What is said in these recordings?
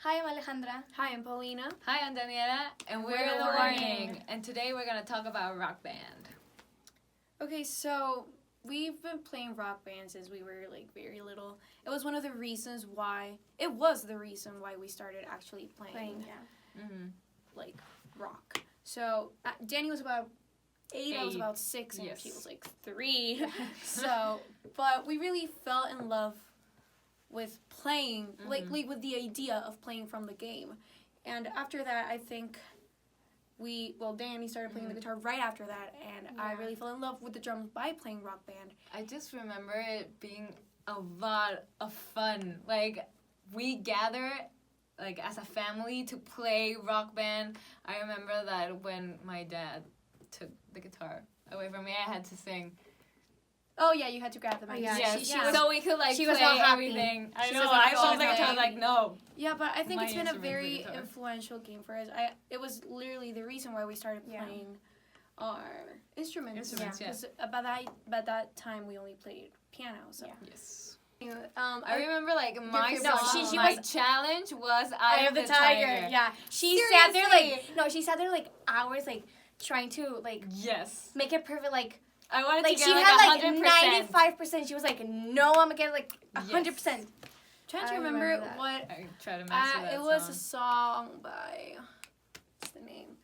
Hi, I'm Alejandra. Hi, I'm Paulina. Hi, I'm Daniela, and we're We're The The Warning. Warning. And today we're gonna talk about Rock Band. Okay, so we've been playing rock band since we were very little. It was one of the reasons why. It was the reason why we started actually playing like rock. So Danny was about 8. I was about 6, and she was 3. But we really fell in love with playing, like with the idea of playing from the game. And after that, I think Danny started playing the guitar right after that, and I really fell in love with the drums by playing rock band. I just remember it being a lot of fun. Like, we gather as a family to play Rock Band. I remember that when my dad took the guitar away from me, I had to sing. Oh yeah, you had to grab the mic. So we could she play was all happy. everything. I She know, was I all love the guitar. happy. No. Yeah, but I think My it's been a instrument, the very guitar. influential game for us. It was literally the reason why we started playing our instruments. Yeah. Because by that time we only played piano. So Yes. I I remember my No, song, she my was- challenge was Eye of the Tiger. Yeah. She sat there she sat there hours trying to Yes. make it perfect I wanted to get she had 100%. 95%. She was like, no, I'm gonna get 100%. trying to I remember remember that. what I try to master that it was song. a song by what's the name?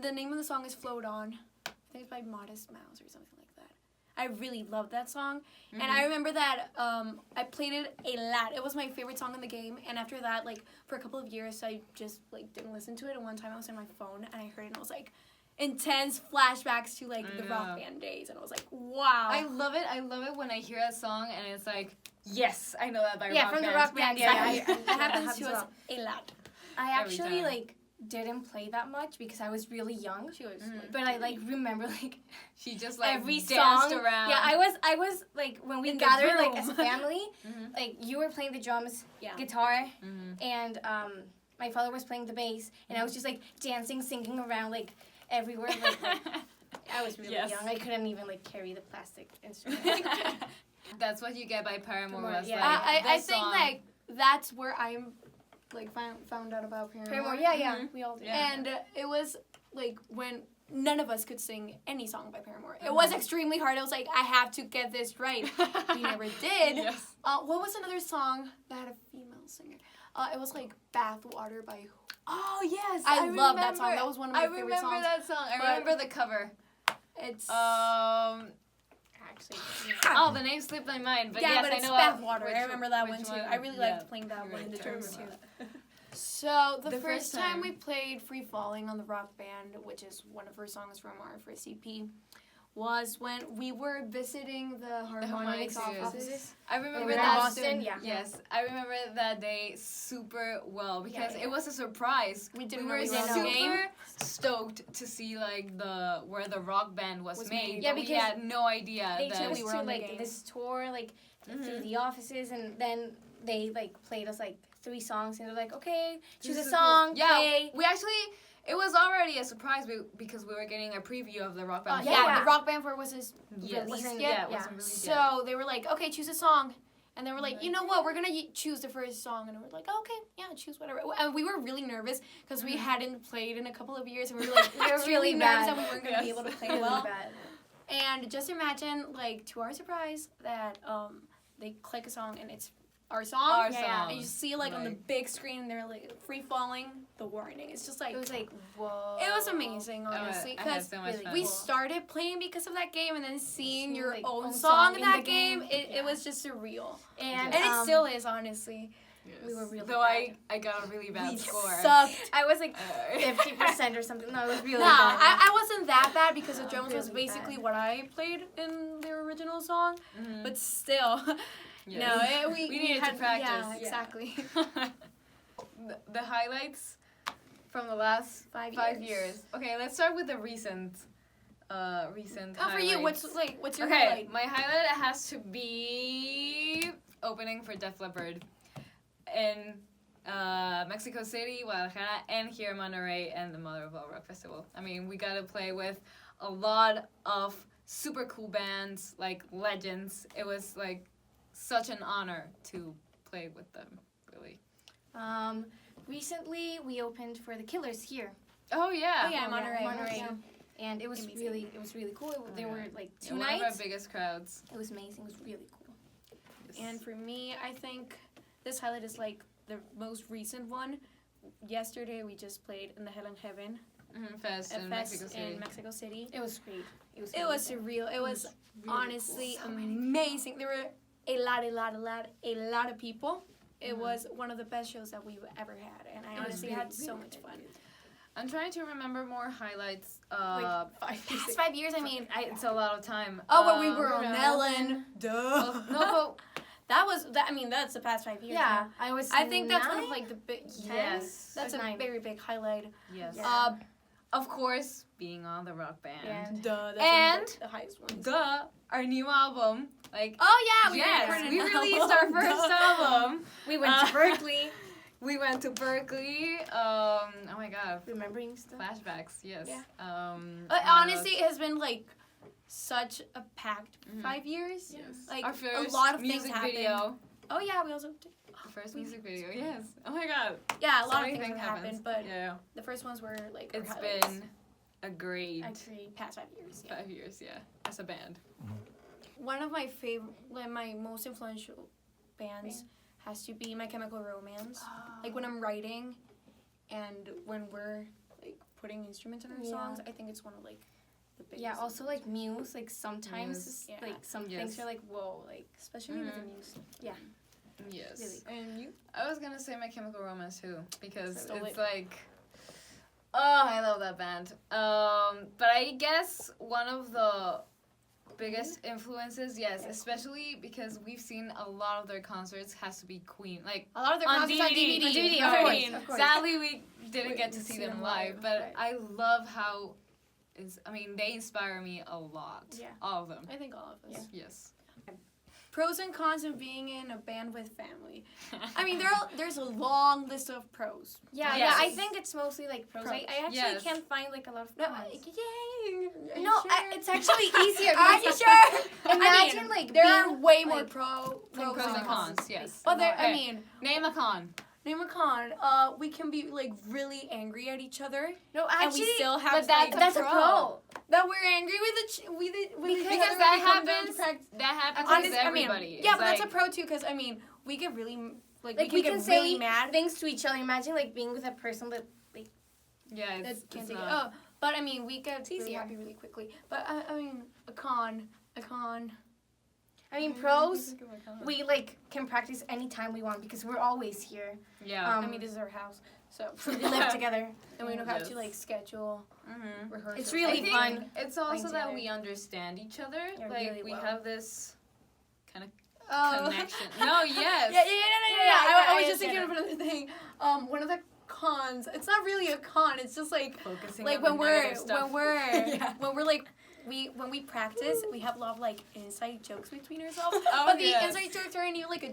The name of the song is Float On. I think it's by Modest Mouse or something like that. I really love that song. And I remember that I played it a lot. It was my favorite song in the game. And after that, for a couple of years, I just didn't listen to it. And one time I was on my phone and I heard it and I was like, intense flashbacks to the rock band days. And I was like, wow. I love it. I love it when I hear a song and it's like, yes, I know that by Yeah, Rock from Band. the Rock Band. It happens to us a lot. I Every actually time. didn't play that much because I was really young. She was But I remember She just every danced song. around. Yeah, I was when we In the gathered room. as a family, you were playing the drums, guitar, and my father was playing the bass, and I was just dancing, singing around everywhere. I was really young. I couldn't even carry the plastic instrument. That's what you get by Paramore. Was, I think that's where I'm found out about Paramore. Paramore, yeah, we all did. Yeah. And it was when none of us could sing any song by Paramore. It was extremely hard. I was like, I have to get this right. We never did. Yes. What was another song that had a female singer? It was Bathwater by. Oh yes, I love that song. That was one of my favorite songs. I remember that song. I remember the cover. It's Actually, oh, the name slipped my mind, but yes, but I it's know Bathwater. which- I remember that one which too. I really liked playing that You're one in right, the I drums too. remember So the The first first time time. we played Free Falling on the Rock Band, which is one of her songs from our first EP, was when we were visiting the Harmonix Harmonix offices. I remember In that. Boston, yeah. Yes, I remember that day super well because Yeah. it was a surprise. We didn't were know we were on the super game. stoked to see where the Rock Band was made. Yeah, but we because had no idea they that took us we were to on the game. this tour through the offices, and then they played us 3 songs, and they're like, okay, choose a song, Yeah, play. we actually. It was already a surprise because we were getting a preview of the Rock Band. The Rock Band for was Yes. released Yeah, yet. it wasn't released So they were like, okay, choose a song. And they were like, you know what, we're going to choose the first song. And we were like, okay, yeah, choose whatever. And we were really nervous because we hadn't played in a couple of years. And we were we were really nervous that we weren't going to be able to play well. And just imagine, to our surprise, that they click a song and it's our song. Our And song. you see on the big screen, they're Free Falling, The Warning. It's just It was whoa. it was amazing, honestly, I had because so much fun. we started playing because of that game, and then seeing your own own song song in in that the game, game. it was just surreal. And, And it still is, honestly. Yes. We were really Though bad. I got a really bad score. Sucked. I was 50% or something. No, it was really bad. I wasn't that bad because the drums was Really basically bad. what I played in their original song, Mhm. but still, Yes. we needed to practice. Yeah, exactly. The highlights from the last 5 years. Okay, let's start with the recent Oh, for you, highlights. what's your Okay, highlight? my highlight has to be opening for Def Leppard in Mexico City, Guadalajara, and here in Monterrey and the Mother of All Rock Festival. I mean, we got to play with a lot of super cool bands, legends. It was such an honor to play with them, really. recently we opened for the Killers here. Oh yeah. Oh, yeah, Monterey. Monterey. And it was Amazing. really cool. There were like 2 one nights. of our biggest crowds. It was amazing. It was really cool. And for me, I think this highlight is like the most recent one. Yesterday we just played in the Hell in Heaven Fest in Mexico City. Mexico City. It was great. It was Surreal. It was really honestly cool. amazing. There were a lot of people. It was one of the best shows that we've ever had, and I honestly had so much fun. I'm trying to remember more highlights. Like Past 5 years, I mean, It's a lot of time. but we were on Ellen. Ellen. Duh. Well, no, I mean, that's the past 5 years. Yeah, now. I think that's one of like the big. Yes. That's a 9. very big highlight. yes. Yeah. Of course, being on the rock band. Yeah. Duh. That's And one of the highest ones. Duh, our new album. Like, Oh yeah, yes, we recorded released our first album. We went to Berkeley. We went to Berkeley. Oh my god. Remembering stuff. Flashbacks, yes. Yeah. what Honestly, else? it has been like such a packed 5 years. Yes. Like Our first a lot of things music happened. video. Oh yeah, we also did. The first music video, yes. Oh my god. Yeah, a So lot of many things have happened, happens. but yeah, the first ones were like it's highlights. been a great Agreed. Past 5 years. Yeah. 5 years, yeah, as a band. One of my favorite, like my most influential bands has to be My Chemical Romance. Like when I'm writing, and when we're like putting instruments in our Yeah. songs, I think it's one of like the biggest. Yeah, also like Muse, like sometimes Muse. Yeah. like some Yes. things are like whoa, like especially with the music. Yes. Really. And you? I was gonna say My Chemical Romance too, because Stole it's it. like, oh, I love that band. But I guess one of the biggest influences, yes, especially because we've seen a lot of their concerts, has to be Queen. Like, A lot of their on concerts on DVD. DVD. On DVD, of of course. course, of course. Sadly, we didn't We get to didn't see see them them live, live, but right. I love how they inspire me a lot. Yeah. All of them. I think all of us. Yes. Pros and cons of being in a band with family. I mean, there's a long list of pros. Yeah, Yes. yeah. I think it's mostly like pros. I actually Yes. can't find like a lot of No, cons. yay! No, it's actually easier. Are you because sure? Imagine I mean, like there are being, way more like, pros Pros and cons, yes. But there, Okay. I mean, Name a con. name a con. We can be like really angry at each other, No, and actually, we still have but that's like, that's a pro. that we're angry with each Because other that when we come down to happens. practice. That happens Honest- with everybody. yeah, It's but that's a like- pro too, because I mean, we get really Like we we can can get say really mad. things to each other. Imagine like being with a person that Yeah, That it's, can't it's take it. not. Oh, but I mean, we get really easier. happy really quickly. But I mean, a con. I mean pros. We like can practice anytime we want because we're always here. Yeah. I mean, this is our house, so We live together. and we don't have Yes. to like schedule Mm-hmm. rehearsals. It's really I think fun. It's also playing that together. we understand each other. Yeah, like really we well. have this kind of Oh. connection. No, yes. Yeah. I was I just thinking of understand another thing. One of the cons. It's not really a con. It's just like Focusing like on when the we're negative stuff. Yeah. when we're like when we practice, we have a lot of like inside jokes between ourselves. Oh, But the yes. inside jokes are any like a.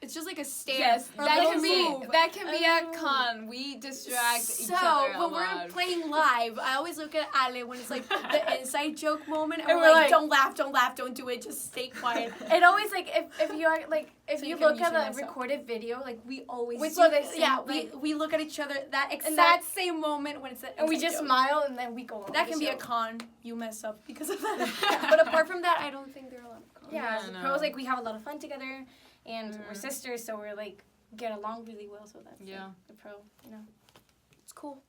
It's just like a stare. Yes, or a that little can be move. that can be a Oh. con. We distract each So other a when lot. we're playing live, I always look at Ale when it's like the inside joke moment, and And we're we're like, like- don't laugh, don't do it, just stay quiet. It always like if you are like if So you you can look at usually the mess up. recorded video, like we always Which do look, the same, yeah, like, we look at each other that And exact that- same moment when it's that and we inside just joke. smile and then we go on. That with can the be a show. con. You mess up because of that. But apart from that, I don't think there are a lot of cons. Yeah, Yeah, the no. pros like we have a lot of fun together, and we're Mhm. sisters, so we're like get along really well. So that's Yeah. like, the pro, you know. It's cool.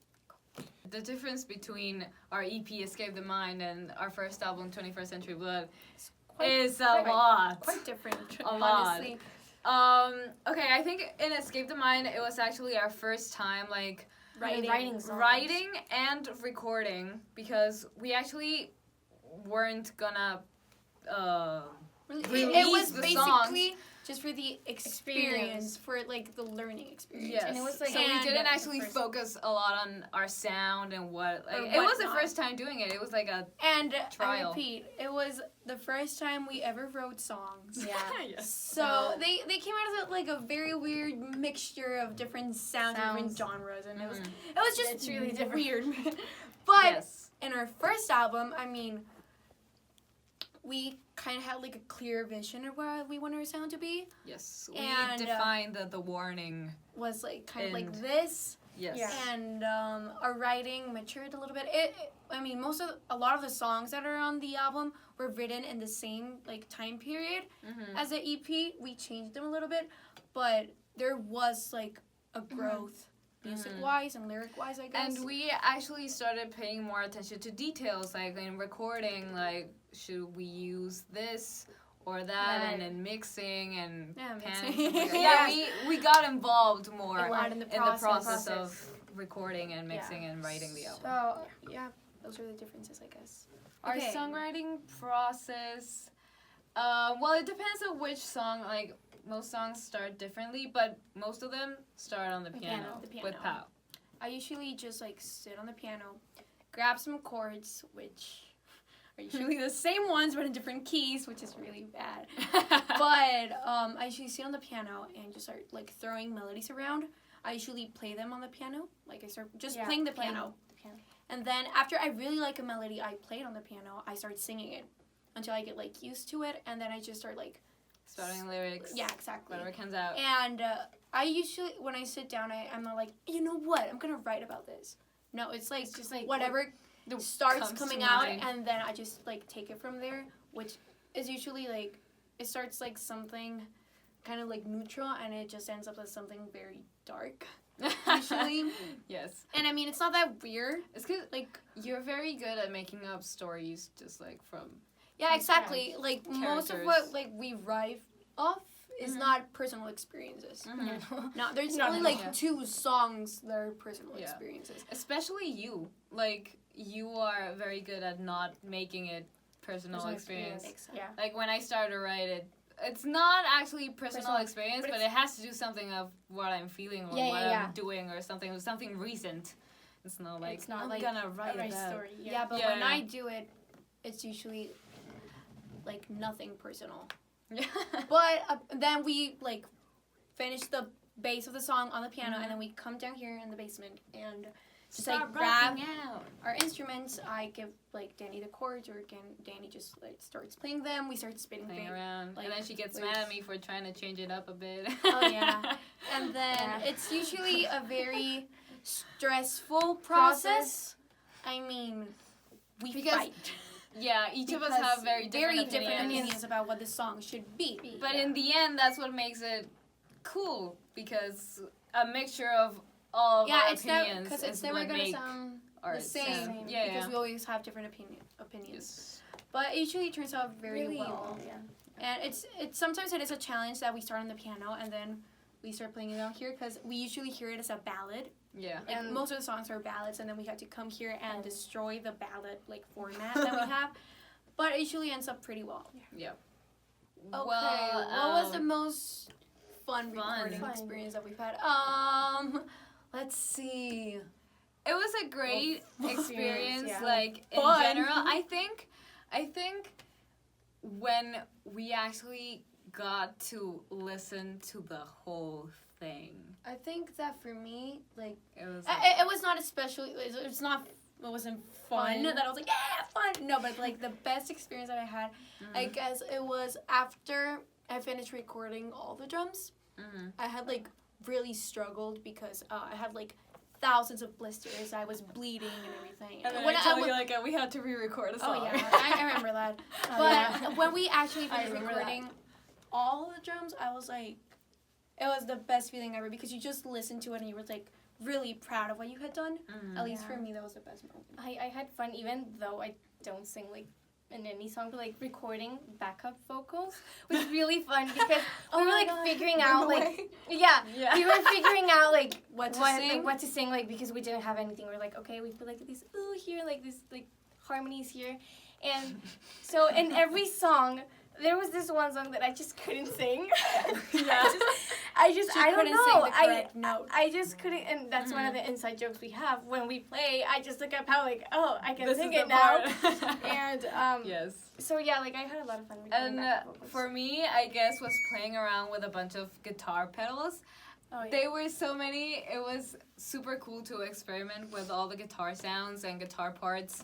The difference between our EP Escape the Mind and our first album 21st Century Blood is a quite- lot. Quite different. A lot. Honestly. Okay, I think in Escape the Mind it was actually our first time like Writing songs. writing and recording, because we actually weren't gonna It release was the basically just for the experience, Experience. for like the learning experience. Yes. And it was, like, so we and didn't the actually first- focus a lot on our sound and what like Or it was the whatnot. first time doing it. It was like a And I Trial. repeat, it was the first time we ever wrote songs. Yeah. yes. So they came out of like a very weird mixture of different sounds, different Sounds. genres, and it was Mhm. just It's really different. weird. But yes. in our first album, I mean, we kind of had like a clear vision of where we wanted our sound to be. Yes, we And, defined the warning. Was like kind of And- like this. Yes. Yeah. And our writing matured a little bit. I mean, a lot of the songs that are on the album were written in the same like time period Mm-hmm. as the EP. We changed them a little bit, but there was like a growth music wise and lyric wise, I guess. And we actually started paying more attention to details, like in recording, like should we use this or that, Right. and then mixing and Yeah, panning. mixing. Yeah, we got involved more a lot in the in the process. process of recording and mixing and writing the album. So yeah, those are the differences, I guess. Our Okay. songwriting process, well, it depends on which song. Like most songs start differently, but most of them start on the piano, The piano. with Pau. I usually just like sit on the piano, grab some chords, which are usually the same ones but in different keys, which is really bad. But I usually sit on the piano and just start like throwing melodies around. I usually play them on the piano, like I start just playing the piano. And then after I really like a melody I played on the piano, I start singing it until I get like used to it, and then I just start like Spouting lyrics. yeah, exactly. Whatever comes out. And I usually, when I sit down, I'm not like, you know what, I'm gonna write about this. No, it's like just like whatever starts comes coming to out, mind. and then I just like take it from there, which is usually like it starts like something kind of like neutral, and it just ends up as something very dark usually. Yes. And I mean, it's not that weird. It's because Like you're very good at making up stories, just like from. yeah, exactly. Like most of what Characters. like we write off is Mhm. not personal experiences. Mhm. No, there's Not only like yeah. 2 songs that are personal Yeah. experiences. Especially you. Like, you are very good at not making it personal experience. Yeah. Like, when I started to write it, it's not actually personal Personal, experience, but but it has to do something of what I'm feeling or Yeah, what yeah, I'm doing or something recent. It's not like, It's not I'm like gonna write a about. story. Yeah, but Yeah, when yeah. I do it, it's usually like nothing personal. Yeah. But then we like finish the bass of the song on the piano, Mhm. and then we come down here in the basement and just Start like grab rocking out. our instruments. I give like Danny the chords, or Danny just like starts playing them. We start spinning Playing things. around. like, and then she gets with- mad at me for trying to change it up a bit. Oh yeah, and then Yeah. it's usually a very stressful process. I mean, we Because fight. Yeah, each of us Because have very different opinions about what the song should be. But in the end, that's what makes it cool, because a mixture of all of yeah, our it's never opinions because is it's never what gonna make sound our the same. sound. Yeah, because yeah. we always have different opinions. Yes. But it usually turns out very Really well. yeah. And it's sometimes it is a challenge that we start on the piano and then we start playing it out here, because we usually hear it as a ballad. Yeah. Like And- most of the songs are ballads, and then we have to come here and destroy the ballad like format that we have. But it usually ends up pretty well. Yeah. Okay, Well, what was the most fun recording Fun. experience that we've had? Let's see. It was a great experience, yeah. like in Fun. general. I think when we actually got to listen to the whole thing, I think that for me, like, it was. it was not especially. It's not. It wasn't fun. Fun. That I was like, yeah, fun. No, but like the best experience that I had, I guess it was after I finished recording all the drums. Mhm. I had like really struggled because I had like thousands of blisters. I was bleeding and everything. And then when I told wa- you, like, we had to re-record a song. Oh yeah, I remember that. Oh, But yeah. when we actually I finished remember recording all the drums, I was like, it was the best feeling ever, because you just listened to it and you were like really proud of what you had done. Mhm. At least Yeah. for me, that was the best moment. I had fun even though I don't sing like in any song, but like recording backup vocals was really fun because we were like figuring out like yeah, Yeah. we were figuring out like What to like, sing? what to sing, like because we didn't have anything. We're like, okay, we put like these ooh here, like this like harmonies here, and so in every song there was this one song that I just couldn't sing. Yeah. I just She I don't couldn't know. sing the correct note. I just couldn't, and that's one of the inside jokes we have when we play. I just look up how like, oh, I can This sing is it the now, part. and Yes. so yeah, like I had a lot of fun recording And backup vocals. for me, I guess, was playing around with a bunch of guitar pedals. oh, yeah. They were so many. It was super cool to experiment with all the guitar sounds and guitar parts.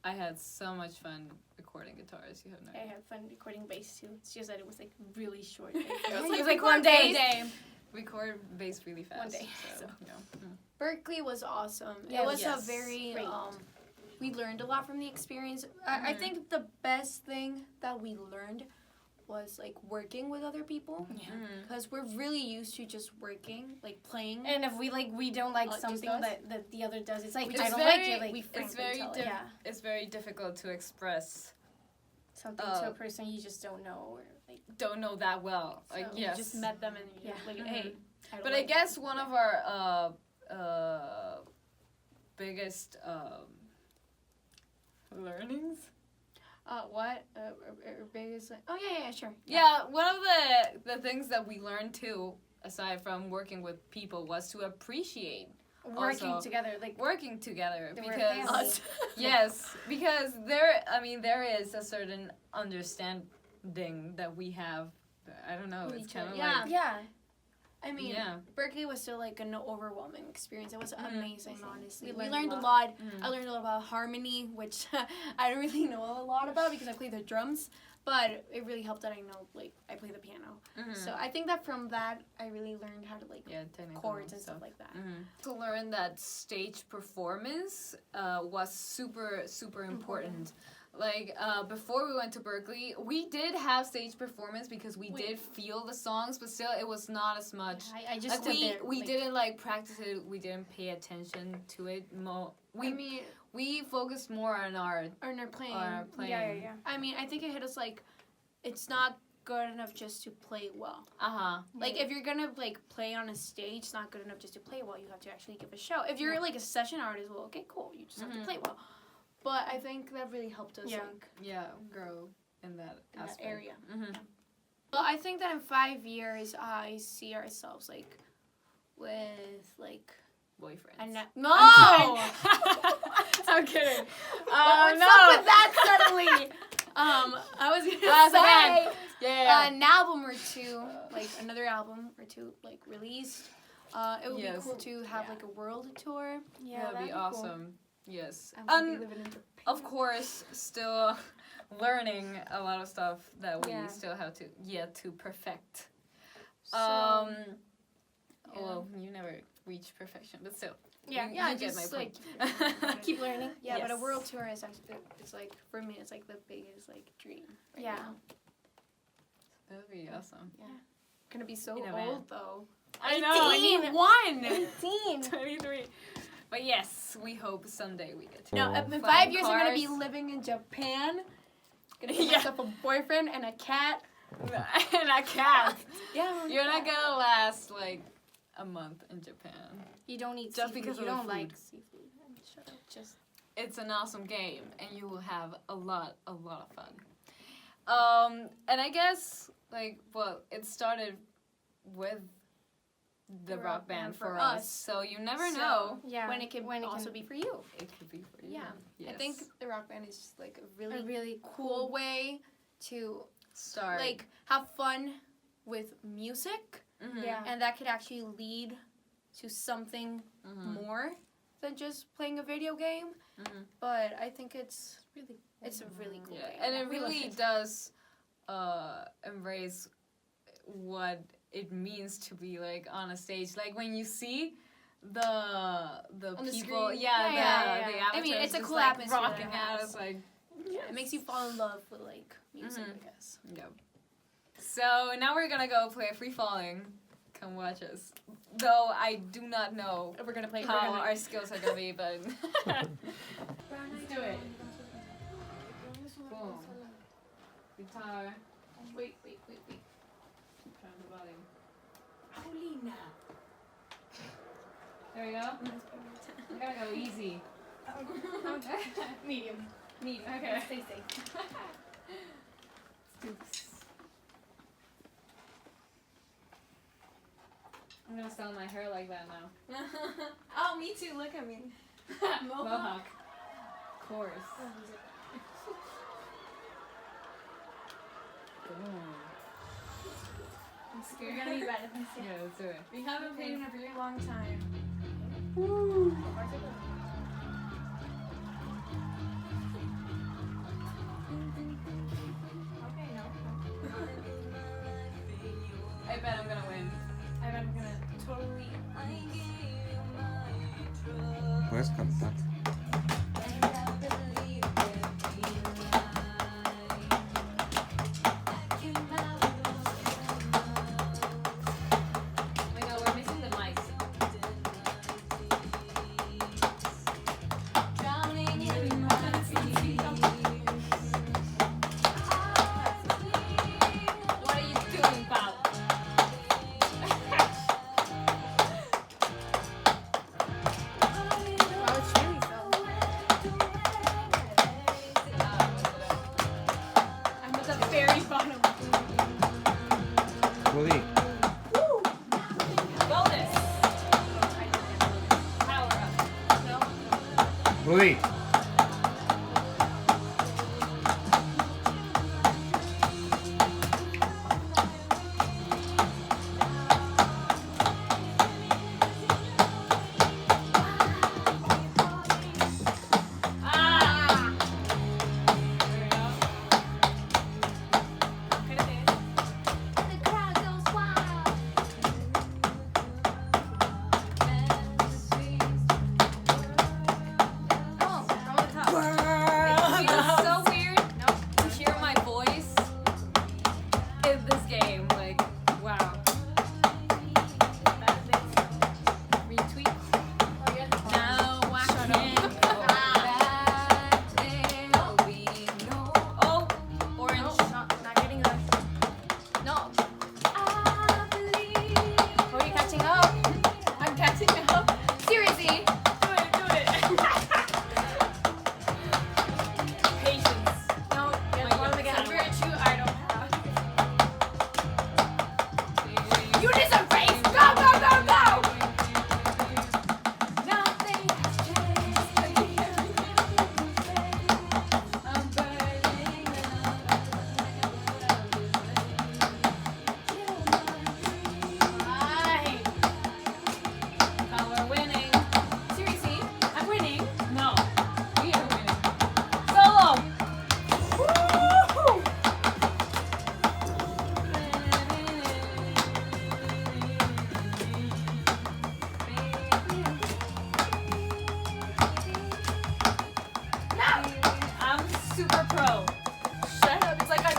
I had so much fun recording guitars. You have no I idea. had fun recording bass too. It's just that it was like really short. It was like one day. Record bass really fast. One day, So, so. yeah. Berkeley was awesome. Yeah, it was yes. a very Great. we learned a lot from the experience. I think the best thing that we learned was like working with other people because we're really used to just working, like playing. And if we don't like Just something us? that the other does, it's like It's I don't very- like it. Like we It's very tell it. yeah, it's very difficult to express. something to a person you just don't know or like. Don't know that well. So Like you yes. You just met them and you're Yeah. like, hey. don't But I like guess that. one of our biggest learnings. What? Biggest? Oh yeah, sure. Yeah, one of the things that we learned too, aside from working with people, was to appreciate Working Also, together, like working together They were because family. Us. yes, because there is a certain understanding that we have. I don't know. With It's each kind of other. Yeah. like yeah, I mean, yeah. Berkeley was still like an overwhelming experience. It was amazing, honestly. We We learned learned a a lot. Mhm. I learned a lot about harmony, which I don't really know a lot about because I play the drums. But it really helped that I know, like, I play the piano. Mhm. So I think that from that, I really learned how to, like, yeah, technical chords and stuff like that. To learn that stage performance was super important. Like before we went to Berkeley, we did have stage performance because we did feel the songs, but still it was not as much. I just Like stood there, we like, didn't like practice it. We didn't pay attention to it. We focused more on our Or in our playing. playing. Yeah. I mean, I think it hit us, like, it's not good enough just to play well. Like, if you're gonna, like, play on a stage, it's not good enough just to play well. You have to actually give a show. If you're, like, a session artist, well, okay, cool. You just have to play well. But I think that really helped us, Yeah. like, grow in that in that aspect. area. Mm-hmm. Well, I think that in 5 years, I see ourselves, like, with, like, Boyfriends. no! I'm kidding. What's no. up with that suddenly? I was gonna say Yeah. an album or two, like another album or two, like released. It would Yes. be cool to have like a world tour. Yeah, That'd be cool. awesome. Yes. I would be living in Japan. Of course, still learning a lot of stuff that we Yeah. still have to yet to perfect. So, Well, you never reach perfection, but still. Yeah, you get just, my like, point. Keep learning. yeah, but a Yes. world tour is actually, it's like for me, it's like the biggest like dream. Right Yeah. now. That would be awesome. Gonna be so In a van. old though. I know. I need one. 18. 23. But yes, we hope someday we get to. No, in Flying 5 years I'm gonna be cars. living in Japan. Gonna get Yeah. myself a boyfriend and a cat. And a cat. Yeah. You're not gonna last like a month in Japan. You don't eat Just seafood. because you of the don't like food. seafood. Shut up. Just It's an awesome game, and you will have a lot of fun. And I guess it started with the rock band for us. So you never So, know. yeah. When it can also be for you. It could be for you. Yeah. Yes. I think the rock band is just like a a really really cool way to start like have fun with music, Mhm. Yeah. and that could actually lead to something Mhm. more than just playing a video game. Mhm. But I think it's a really cool Yeah, way. and it We love really it. does embrace what it means to be like on a stage. Like when you see the On the people, screen. yeah, Yeah. the I mean, avatars it's a just, cool like, atmosphere that rocking it out. has. It's like It makes you fall in love with like music, Mhm. I guess. yeah. So now we're gonna go play Free Falling. Come watch us. Though I do not know We're gonna play. how our skills are gonna be, but let's do it. Boom. Guitar. Wait. Turn the volume. Paulina. There we go. We gotta go easy. medium. Medium. Okay. Stay safe. I'm gonna style my hair like that now. Oh, me too. Look at me. Mohawk. Of course. I'm scared. You're gonna be bad at this. Yeah, let's do it. We haven't played in a very long time. Puedes cantar. Rudy. Rudy.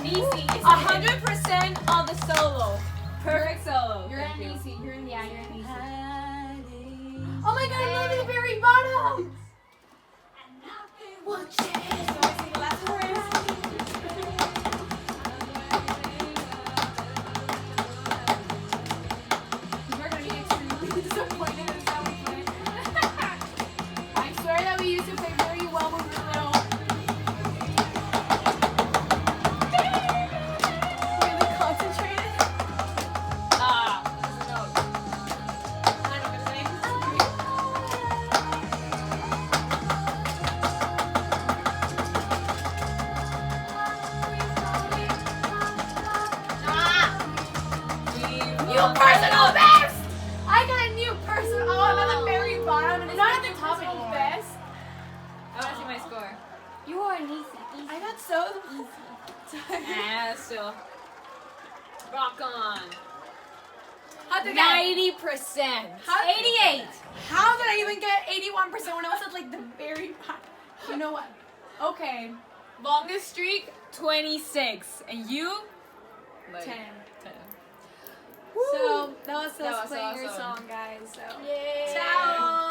Easy. 100% on the solo. Perfect solo. You're Thank an you. easy. You're in the you're an easy. Oh my god, I love the very bottom. Well, so I sing the last chorus. You're gonna be extremely disappointed in how we play. I swear that we used to play very well when we were little. Really concentrated. New personal best! I got a new personal. Oh, I'm at the very bottom and it's not at the top anymore. Best. I want to see my score. You are an easy. I got so Still. Rock on. How'd they 90%. 88. How did I even get 81% when I was at like the very bottom? You know what? Okay. Longest streak, 26. And you? Like, 10. 10. So that was us That was playing your awesome. song, guys. So Yay. ciao.